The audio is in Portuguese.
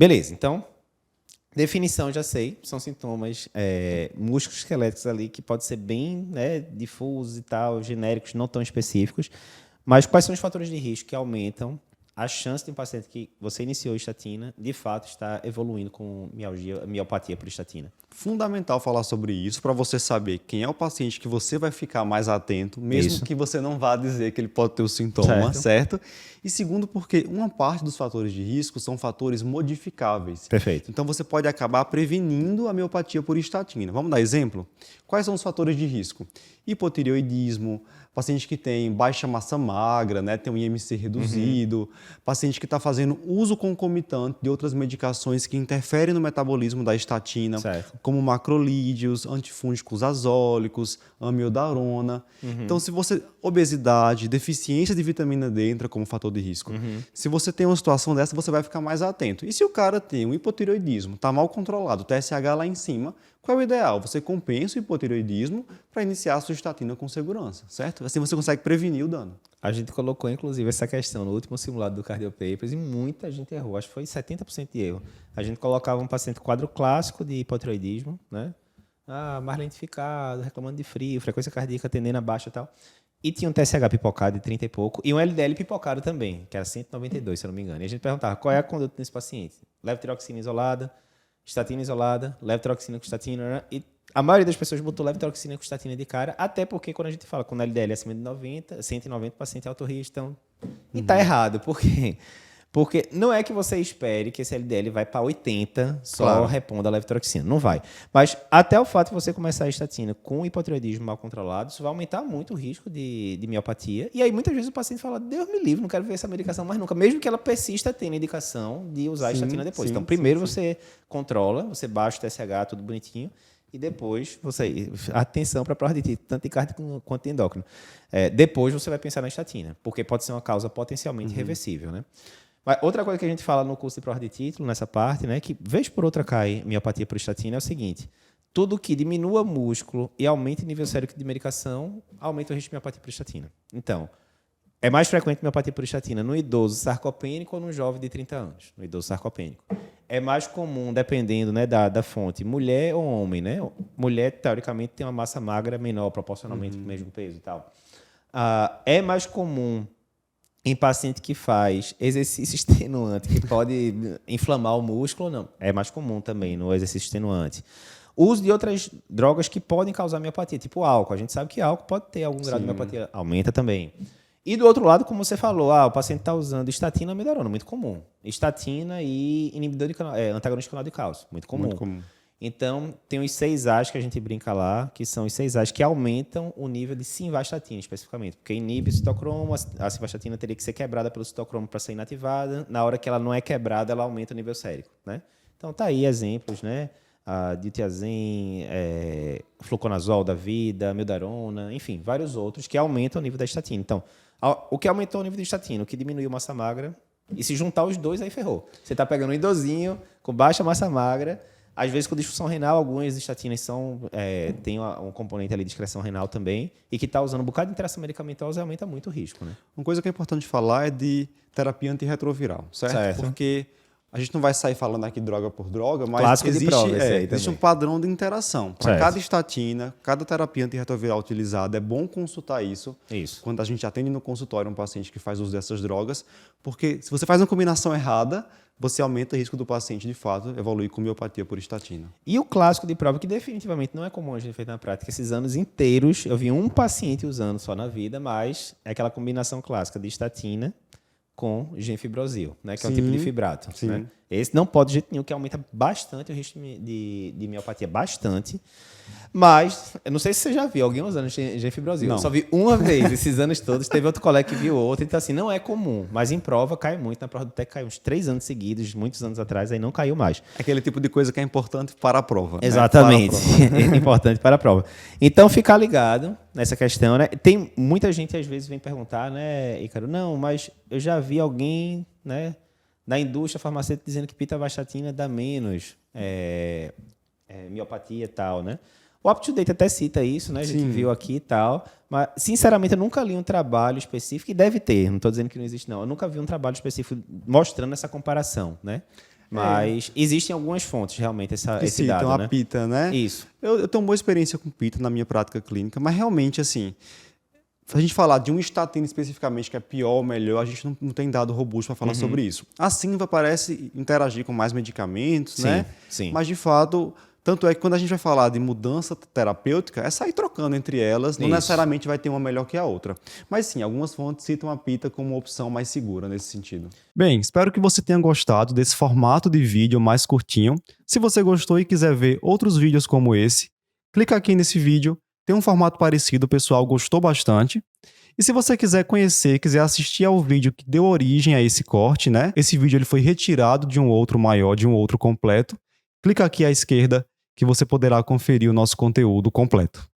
Beleza, então, definição já sei, são sintomas musculoesqueléticos ali que pode ser bem, né, difusos e tal, genéricos, não tão específicos. Mas quais são os fatores de risco que aumentam a chance de um paciente que você iniciou estatina, de fato, estar evoluindo com miopatia por estatina? Fundamental falar sobre isso para você saber quem é o paciente que você vai ficar mais atento, mesmo que você não vá dizer que ele pode ter o sintoma, certo? E segundo, porque uma parte dos fatores de risco são fatores modificáveis. Perfeito. Então você pode acabar prevenindo a miopatia por estatina. Vamos dar exemplo? Quais são os fatores de risco? Hipotireoidismo, paciente que tem baixa massa magra, né, tem um IMC reduzido, paciente que está fazendo uso concomitante de outras medicações que interferem no metabolismo da estatina, como macrolídeos, antifúngicos azólicos, amiodarona. Então, se você... Obesidade, deficiência de vitamina D entra como fator de risco. Se você tem uma situação dessa, você vai ficar mais atento. E se o cara tem um hipotireoidismo, está mal controlado, o TSH lá em cima, qual é o ideal? Você compensa o hipotireoidismo para iniciar a sua estatina com segurança, certo? Assim você consegue prevenir o dano. A gente colocou, inclusive, essa questão no último simulado do Cardiopapers e muita gente errou. Acho que foi 70% de erro. A gente colocava um paciente quadro clássico de hipotireoidismo, né? Mais lentificado, reclamando de frio, frequência cardíaca tendendo a baixa e tal. E tinha um TSH pipocado de 30 e pouco e um LDL pipocado também, que era 192, se eu não me engano. E a gente perguntava, qual é a conduta desse paciente? Levotiroxina isolada, estatina isolada, levotiroxina com estatina, né? E a maioria das pessoas botou levotiroxina com estatina de cara, até porque quando a gente fala com o LDL acima de 90, 190, o paciente é alto risco, então... E tá errado, por quê? Porque não é que você espere que esse LDL vai para 80 só repondo a levotiroxina. Não vai. Mas até o fato de você começar a estatina com hipotireoidismo mal controlado, isso vai aumentar muito o risco de miopatia. E aí muitas vezes o paciente fala, Deus me livre, não quero ver essa medicação mais nunca. Mesmo que ela persista tendo indicação de usar a estatina depois. Então primeiro você controla, você baixa o TSH, tudo bonitinho. E depois, atenção para a prova de título, tanto de cardíaco quanto de endócrino. Depois você vai pensar na estatina, porque pode ser uma causa potencialmente reversível, né? Mas outra coisa que a gente fala no curso de prova de título, nessa parte, né, que vez por outra cai miopatia por estatina, é o seguinte: tudo que diminua músculo e aumente o nível sérico de medicação, aumenta o risco de miopatia por estatina. Então, é mais frequente miopatia por estatina no idoso sarcopênico ou no jovem de 30 anos, no idoso sarcopênico. É mais comum, dependendo, né, da fonte, mulher ou homem, né? Mulher, teoricamente, tem uma massa magra menor, proporcionalmente com o mesmo peso e tal. É mais comum em paciente que faz exercício extenuante, que pode inflamar o músculo, não. É mais comum também no exercício extenuante. O uso de outras drogas que podem causar miopatia, tipo álcool. A gente sabe que álcool pode ter algum grau de miopatia. Aumenta também. E do outro lado, como você falou, o paciente está usando estatina ou amiodarona, muito comum. Estatina e inibidor de antagonista de canal de cálcio, muito comum. Muito comum. Então, tem os 6As que a gente brinca lá, que são os 6As que aumentam o nível de simvastatina, especificamente. Porque inibe o citocromo, a simvastatina teria que ser quebrada pelo citocromo para ser inativada. Na hora que ela não é quebrada, ela aumenta o nível sérico, né? Então, tá aí exemplos, né? A diltiazem, fluconazol da vida, amiodarona, enfim, vários outros que aumentam o nível da estatina. Então, o que aumentou o nível de estatina, o que diminuiu a massa magra, e se juntar os dois, aí ferrou. Você está pegando um idosinho com baixa massa magra, às vezes com disfunção renal, algumas estatinas têm um componente ali de excreção renal também, e que está usando um bocado de interação medicamentosa aumenta muito o risco, né? Uma coisa que é importante falar é de terapia antirretroviral, certo? Porque a gente não vai sair falando aqui droga por droga, mas existe um padrão de interação. Para cada estatina, cada terapia antirretroviral utilizada, é bom consultar isso. Quando a gente atende no consultório um paciente que faz uso dessas drogas, porque se você faz uma combinação errada, você aumenta o risco do paciente, de fato, evoluir com miopatia por estatina. E o clássico de prova, que definitivamente não é comum a gente feito na prática, esses anos inteiros, eu vi um paciente usando só na vida, mas é aquela combinação clássica de estatina com gemfibrosil, né, que é um tipo de fibrato. Né? Esse não pode de jeito nenhum, que aumenta bastante o risco de miopatia, bastante. Mas, eu não sei se você já viu alguém usando gemfibrosil. Não. Eu só vi uma vez esses anos todos. Teve outro colega que viu outro. Então, assim, não é comum. Mas em prova cai muito. Na prova do TEC caiu uns 3 anos seguidos, muitos anos atrás, aí não caiu mais. Aquele tipo de coisa que é importante para a prova. Exatamente. Né? Para a prova. É importante para a prova. Então, ficar ligado nessa questão, né? Tem muita gente, às vezes, vem perguntar, né, Ícaro? Não, mas eu já vi alguém, né, da indústria farmacêutica dizendo que pitavastatina dá menos miopatia e tal, né? O UpToDate até cita isso, né? A gente viu aqui e tal. Mas, sinceramente, eu nunca li um trabalho específico, e deve ter, não estou dizendo que não existe, não. Eu nunca vi um trabalho específico mostrando essa comparação, né? Mas existem algumas fontes, realmente, esse Citam dado, a né? pita, né? Isso. Eu tenho uma boa experiência com pita na minha prática clínica, mas realmente, assim, se a gente falar de um estatina especificamente que é pior ou melhor, a gente não tem dado robusto para falar sobre isso. A Sinva parece interagir com mais medicamentos, né? Sim. Mas, de fato, tanto é que quando a gente vai falar de mudança terapêutica, é sair trocando entre elas, não Isso. necessariamente vai ter uma melhor que a outra. Mas sim, algumas fontes citam a pita como uma opção mais segura nesse sentido. Bem, espero que você tenha gostado desse formato de vídeo mais curtinho. Se você gostou e quiser ver outros vídeos como esse, clica aqui nesse vídeo. Tem um formato parecido, o pessoal gostou bastante. E se você quiser conhecer, quiser assistir ao vídeo que deu origem a esse corte, né? Esse vídeo ele foi retirado de um outro maior, de um outro completo. Clica aqui à esquerda que você poderá conferir o nosso conteúdo completo.